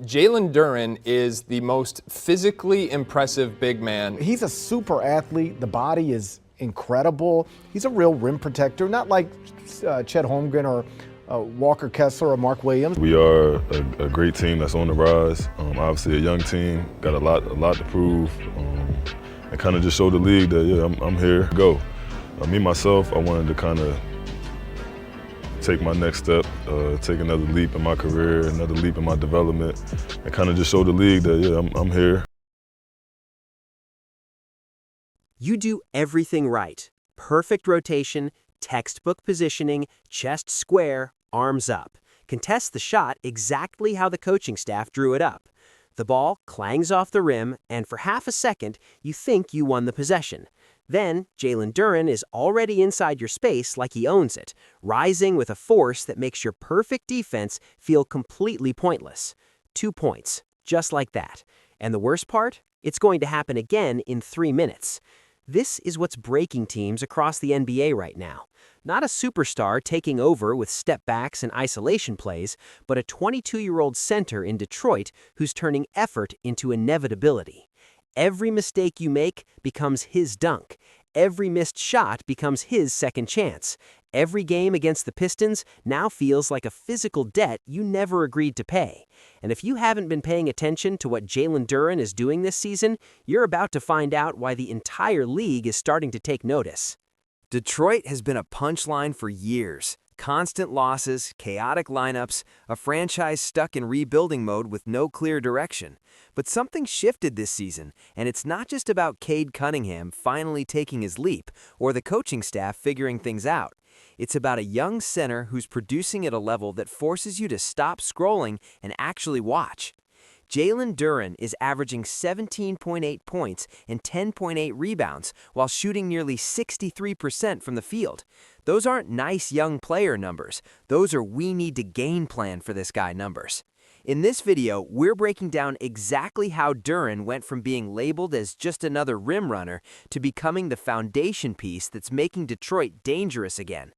Jalen Duren is the most physically impressive big man. He's a super athlete. The body is incredible. He's a real rim protector, not like Chet Holmgren or Walker Kessler or Mark Williams. We are a great team that's on the rise. Obviously a young team, got a lot to prove, and kind of just show the league that, yeah, I'm here to go. Me, myself, I wanted to kind of take my next step, take another leap in my career, another leap in my development, and kind of just show the league that, yeah, I'm here. You do everything right. Perfect rotation, textbook positioning, chest square, arms up. Contest the shot exactly how the coaching staff drew it up. The ball clangs off the rim, and for half a second, you think you won the possession. Then, Jalen Duren is already inside your space like he owns it, rising with a force that makes your perfect defense feel completely pointless. 2 points, just like that. And the worst part? It's going to happen again in 3 minutes. This is what's breaking teams across the NBA right now. Not a superstar taking over with step backs and isolation plays, but a 22-year-old center in Detroit who's turning effort into inevitability. Every mistake you make becomes his dunk. Every missed shot becomes his second chance. Every game against the Pistons now feels like a physical debt you never agreed to pay. And if you haven't been paying attention to what Jalen Duren is doing this season, you're about to find out why the entire league is starting to take notice. Detroit has been a punchline for years. Constant losses, chaotic lineups, a franchise stuck in rebuilding mode with no clear direction. But something shifted this season, and it's not just about Cade Cunningham finally taking his leap or the coaching staff figuring things out. It's about a young center who's producing at a level that forces you to stop scrolling and actually watch. Jalen Duren is averaging 17.8 points and 10.8 rebounds while shooting nearly 63% from the field. Those aren't nice young player numbers. Those are we need to game plan for this guy numbers. In this video, we're breaking down exactly how Duren went from being labeled as just another rim runner to becoming the foundation piece that's making Detroit dangerous again.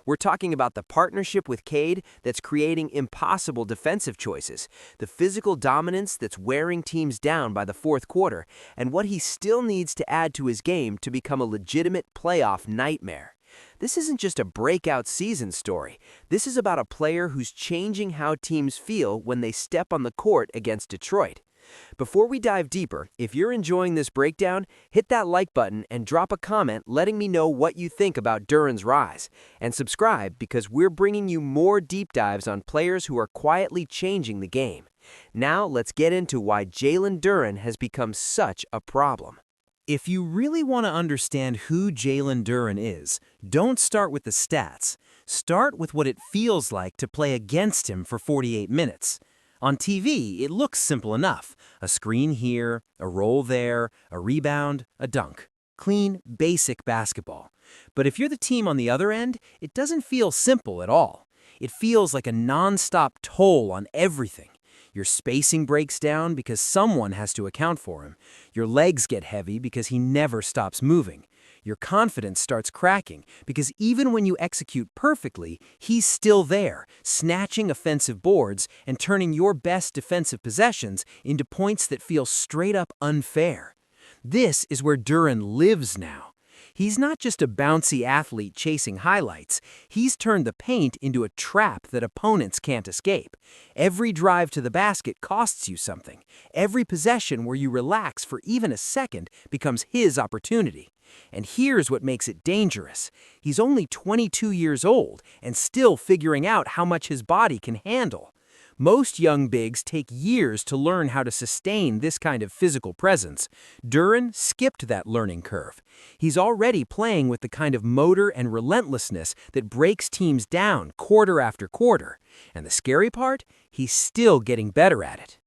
We're talking about the partnership with Cade that's creating impossible defensive choices, the physical dominance that's wearing teams down by the fourth quarter, and what he still needs to add to his game to become a legitimate playoff nightmare. This isn't just a breakout season story. This is about a player who's changing how teams feel when they step on the court against Detroit. Before we dive deeper, if you're enjoying this breakdown, hit that like button and drop a comment letting me know what you think about Duren's rise. And subscribe because we're bringing you more deep dives on players who are quietly changing the game. Now let's get into why Jalen Duren has become such a problem. If you really want to understand who Jalen Duren is, don't start with the stats. Start with what it feels like to play against him for 48 minutes. On TV, it looks simple enough. A screen here, a roll there, a rebound, a dunk. Clean, basic basketball. But if you're the team on the other end, it doesn't feel simple at all. It feels like a non-stop toll on everything. Your spacing breaks down because someone has to account for him. Your legs get heavy because he never stops moving. Your confidence starts cracking because even when you execute perfectly, he's still there, snatching offensive boards and turning your best defensive possessions into points that feel straight up unfair. This is where Duren lives now. He's not just a bouncy athlete chasing highlights. He's turned the paint into a trap that opponents can't escape. Every drive to the basket costs you something. Every possession where you relax for even a second becomes his opportunity. And here's what makes it dangerous. He's only 22 years old and still figuring out how much his body can handle. Most young bigs take years to learn how to sustain this kind of physical presence. Duren skipped that learning curve. He's already playing with the kind of motor and relentlessness that breaks teams down quarter after quarter. And the scary part? He's still getting better at it.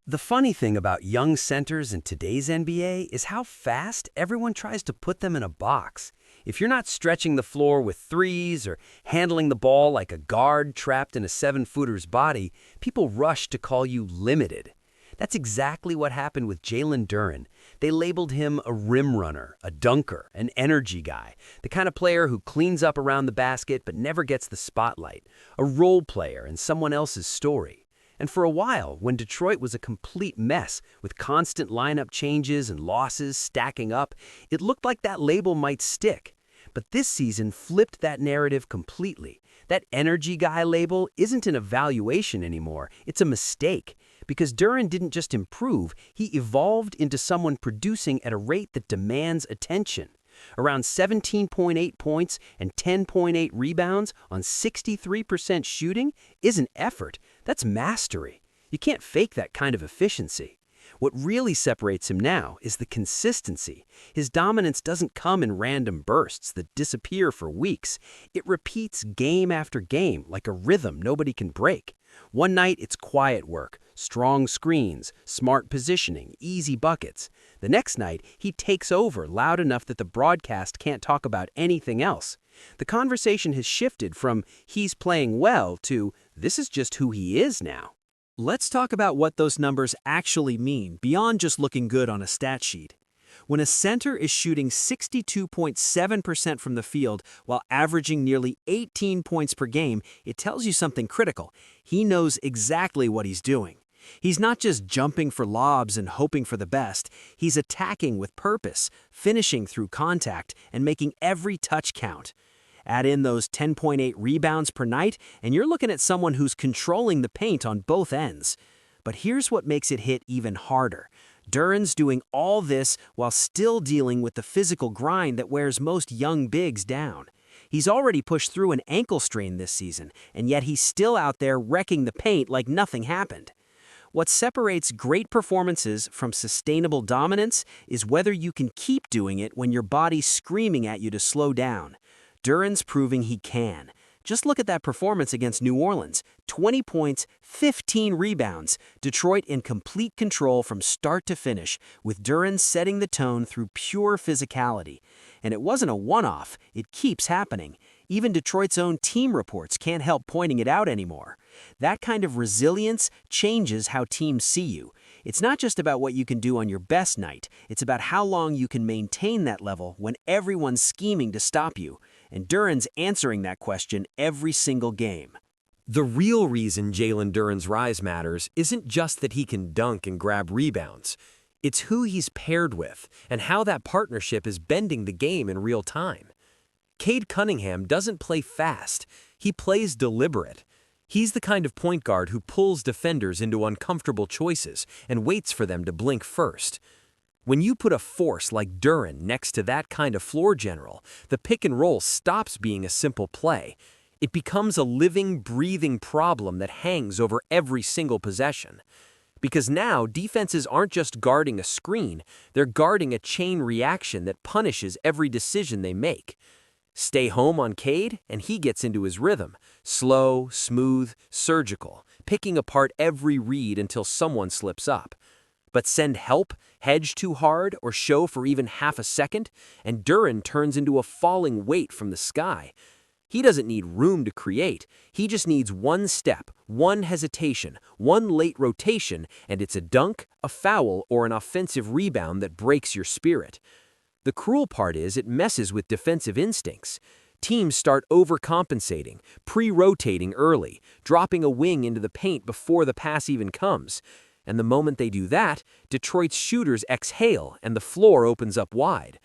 The funny thing about young centers in today's NBA is how fast everyone tries to put them in a box. If you're not stretching the floor with threes or handling the ball like a guard trapped in a 7-footer's body, people rush to call you limited. That's exactly what happened with Jalen Duren. They labeled him a rim runner, a dunker, an energy guy, the kind of player who cleans up around the basket but never gets the spotlight, a role player in someone else's story. And for a while, when Detroit was a complete mess with constant lineup changes and losses stacking up, it looked like that label might stick. But this season flipped that narrative completely. That energy guy label isn't an evaluation anymore, it's a mistake. Because Duren didn't just improve, he evolved into someone producing at a rate that demands attention. Around 17.8 points and 10.8 rebounds on 63% shooting isn't effort, that's mastery. You can't fake that kind of efficiency. What really separates him now is the consistency. His dominance doesn't come in random bursts that disappear for weeks. It repeats game after game like a rhythm nobody can break. One night it's quiet work, strong screens, smart positioning, easy buckets. The next night he takes over loud enough that the broadcast can't talk about anything else. The conversation has shifted from he's playing well to this is just who he is now. Let's talk about what those numbers actually mean beyond just looking good on a stat sheet. When a center is shooting 62.7% from the field while averaging nearly 18 points per game, it tells you something critical. He knows exactly what he's doing. He's not just jumping for lobs and hoping for the best. He's attacking with purpose, finishing through contact, and making every touch count. Add in those 10.8 rebounds per night, and you're looking at someone who's controlling the paint on both ends. But here's what makes it hit even harder. Duren's doing all this while still dealing with the physical grind that wears most young bigs down. He's already pushed through an ankle strain this season, and yet he's still out there wrecking the paint like nothing happened. What separates great performances from sustainable dominance is whether you can keep doing it when your body's screaming at you to slow down. Duren's proving he can. Just look at that performance against New Orleans. 20 points, 15 rebounds. Detroit in complete control from start to finish, with Duren setting the tone through pure physicality. And it wasn't a one-off, it keeps happening. Even Detroit's own team reports can't help pointing it out anymore. That kind of resilience changes how teams see you. It's not just about what you can do on your best night, it's about how long you can maintain that level when everyone's scheming to stop you. And Duren's answering that question every single game. The real reason Jalen Duren's rise matters isn't just that he can dunk and grab rebounds. It's who he's paired with and how that partnership is bending the game in real time. Cade Cunningham doesn't play fast, he plays deliberate. He's the kind of point guard who pulls defenders into uncomfortable choices and waits for them to blink first. When you put a force like Duren next to that kind of floor general, the pick and roll stops being a simple play. It becomes a living, breathing problem that hangs over every single possession. Because now defenses aren't just guarding a screen, they're guarding a chain reaction that punishes every decision they make. Stay home on Cade, and he gets into his rhythm. Slow, smooth, surgical, picking apart every read until someone slips up. But send help, hedge too hard, or show for even half a second, and Duren turns into a falling weight from the sky. He doesn't need room to create. He just needs one step, one hesitation, one late rotation, and it's a dunk, a foul, or an offensive rebound that breaks your spirit. The cruel part is it messes with defensive instincts. Teams start overcompensating, pre-rotating early, dropping a wing into the paint before the pass even comes. And the moment they do that, Detroit's shooters exhale and the floor opens up wide.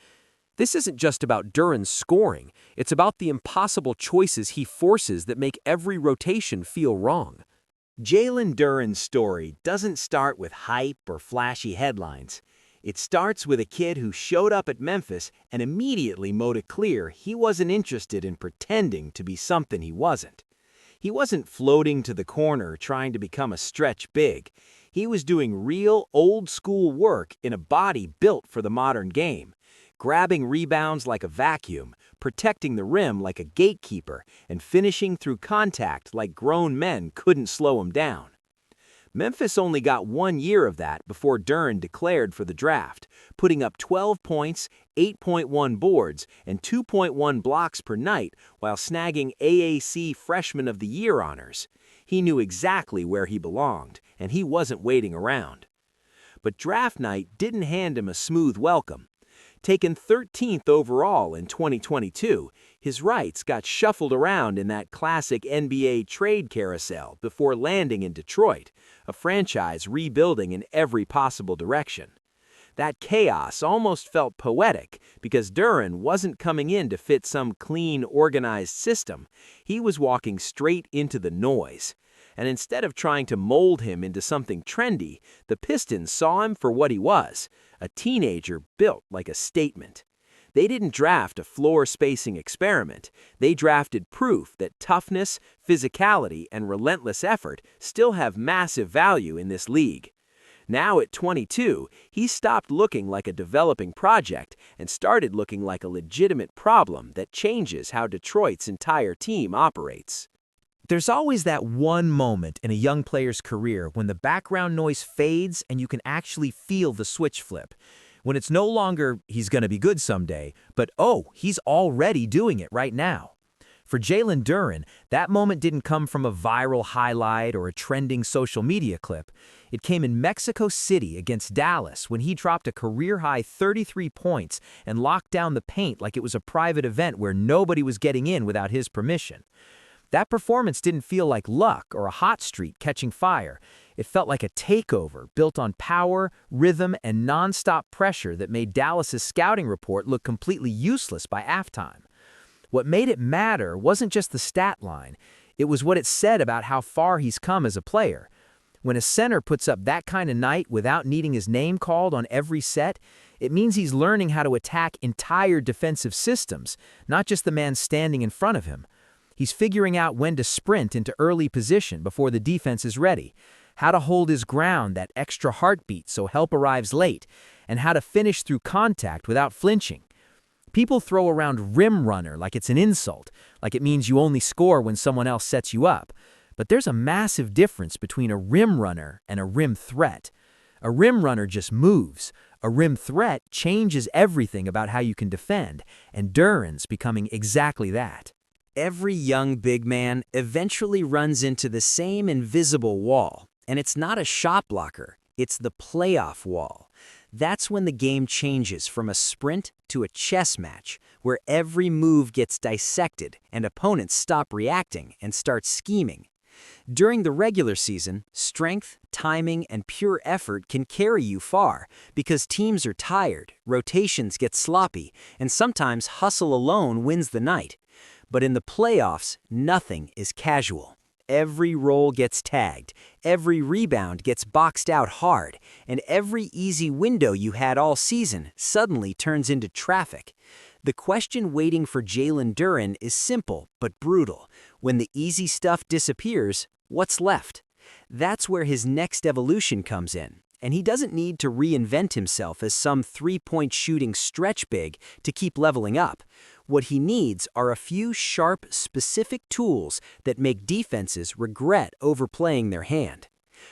This isn't just about Duren's scoring, it's about the impossible choices he forces that make every rotation feel wrong. Jalen Duren's story doesn't start with hype or flashy headlines. It starts with a kid who showed up at Memphis and immediately made it clear he wasn't interested in pretending to be something he wasn't. He wasn't floating to the corner trying to become a stretch big. He was doing real, old-school work in a body built for the modern game, grabbing rebounds like a vacuum, protecting the rim like a gatekeeper, and finishing through contact like grown men couldn't slow him down. Memphis only got 1 year of that before Duren declared for the draft, putting up 12 points, 8.1 boards, and 2.1 blocks per night while snagging AAC Freshman of the Year honors. He knew exactly where he belonged, and he wasn't waiting around. But draft night didn't hand him a smooth welcome. Taken 13th overall in 2022, his rights got shuffled around in that classic NBA trade carousel before landing in Detroit, a franchise rebuilding in every possible direction. That chaos almost felt poetic because Duren wasn't coming in to fit some clean, organized system. He was walking straight into the noise. And instead of trying to mold him into something trendy, the Pistons saw him for what he was, a teenager built like a statement. They didn't draft a floor spacing experiment. They drafted proof that toughness, physicality, and relentless effort still have massive value in this league. Now at 22, he stopped looking like a developing project and started looking like a legitimate problem that changes how Detroit's entire team operates. There's always that one moment in a young player's career when the background noise fades and you can actually feel the switch flip. When it's no longer, he's going to be good someday, but oh, he's already doing it right now. For Jalen Duren, that moment didn't come from a viral highlight or a trending social media clip. It came in Mexico City against Dallas when he dropped a career-high 33 points and locked down the paint like it was a private event where nobody was getting in without his permission. That performance didn't feel like luck or a hot streak catching fire. It felt like a takeover built on power, rhythm, and nonstop pressure that made Dallas's scouting report look completely useless by halftime. What made it matter wasn't just the stat line. It was what it said about how far he's come as a player. When a center puts up that kind of night without needing his name called on every set, it means he's learning how to attack entire defensive systems, not just the man standing in front of him. He's figuring out when to sprint into early position before the defense is ready, how to hold his ground that extra heartbeat so help arrives late, and how to finish through contact without flinching. People throw around rim runner like it's an insult, like it means you only score when someone else sets you up. But there's a massive difference between a rim runner and a rim threat. A rim runner just moves. A rim threat changes everything about how you can defend, and Duren's becoming exactly that. Every young big man eventually runs into the same invisible wall, and it's not a shot blocker, it's the playoff wall. That's when the game changes from a sprint to a chess match, where every move gets dissected and opponents stop reacting and start scheming. During the regular season, strength, timing, and pure effort can carry you far because teams are tired, rotations get sloppy, and sometimes hustle alone wins the night. But in the playoffs, nothing is casual. Every roll gets tagged, every rebound gets boxed out hard, and every easy window you had all season suddenly turns into traffic. The question waiting for Jalen Duren is simple but brutal. When the easy stuff disappears, what's left? That's where his next evolution comes in. And he doesn't need to reinvent himself as some three-point shooting stretch big to keep leveling up. What he needs are a few sharp, specific tools that make defenses regret overplaying their hand.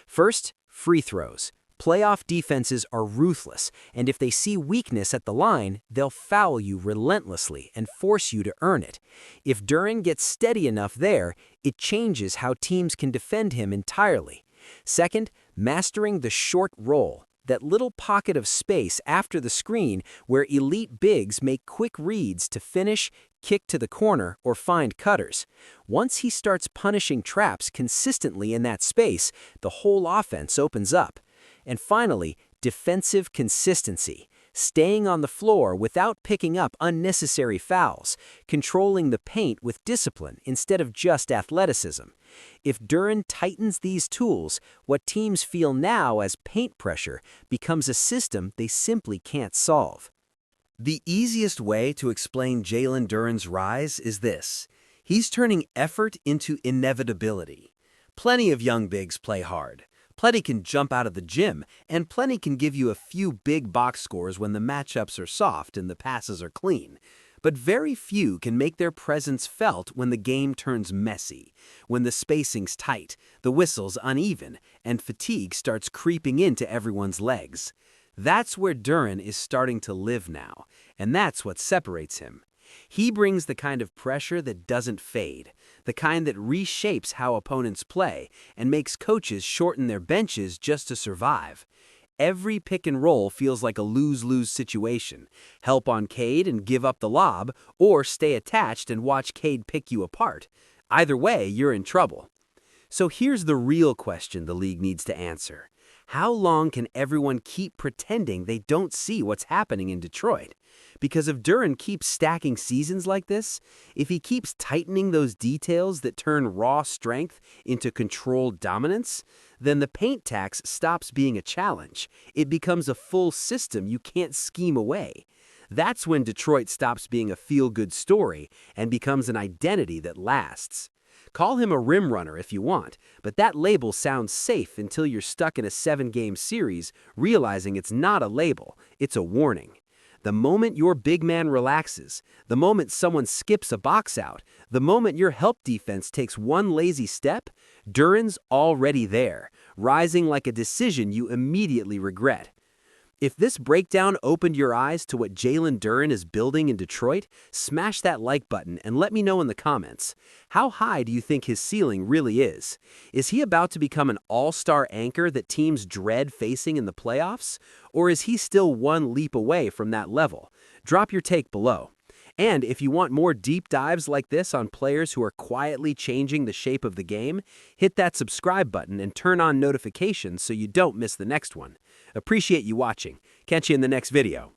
First, free throws. Playoff defenses are ruthless, and if they see weakness at the line, they'll foul you relentlessly and force you to earn it. If Duren gets steady enough there, it changes how teams can defend him entirely. Second, mastering the short roll, that little pocket of space after the screen where elite bigs make quick reads to finish, kick to the corner, or find cutters. Once he starts punishing traps consistently in that space, the whole offense opens up. And finally, defensive consistency. Staying on the floor without picking up unnecessary fouls, controlling the paint with discipline instead of just athleticism. If Duren tightens these tools, what teams feel now as paint pressure becomes a system they simply can't solve. The easiest way to explain Jalen Duren's rise is this. He's turning effort into inevitability. Plenty of young bigs play hard. Plenty can jump out of the gym, and plenty can give you a few big box scores when the matchups are soft and the passes are clean. But very few can make their presence felt when the game turns messy, when the spacing's tight, the whistle's uneven, and fatigue starts creeping into everyone's legs. That's where Duren is starting to live now, and that's what separates him. He brings the kind of pressure that doesn't fade, the kind that reshapes how opponents play and makes coaches shorten their benches just to survive. every pick and roll feels like a lose-lose situation. Help on Cade and give up the lob, or stay attached and watch Cade pick you apart. Either way, you're in trouble. So here's the real question the league needs to answer. How long can everyone keep pretending they don't see what's happening in Detroit? Because if Duren keeps stacking seasons like this, if he keeps tightening those details that turn raw strength into controlled dominance, then the paint tax stops being a challenge. It becomes a full system you can't scheme away. That's when Detroit stops being a feel-good story and becomes an identity that lasts. Call him a rim runner if you want, but that label sounds safe until you're stuck in a 7-game series realizing it's not a label, it's a warning. The moment your big man relaxes, the moment someone skips a box out, the moment your help defense takes one lazy step, Duren's already there, rising like a decision you immediately regret. If this breakdown opened your eyes to what Jalen Duren is building in Detroit, smash that like button and let me know in the comments. How high do you think his ceiling really is? Is he about to become an all-star anchor that teams dread facing in the playoffs? Or is he still one leap away from that level? Drop your take below. And if you want more deep dives like this on players who are quietly changing the shape of the game, hit that subscribe button and turn on notifications so you don't miss the next one. Appreciate you watching. Catch you in the next video.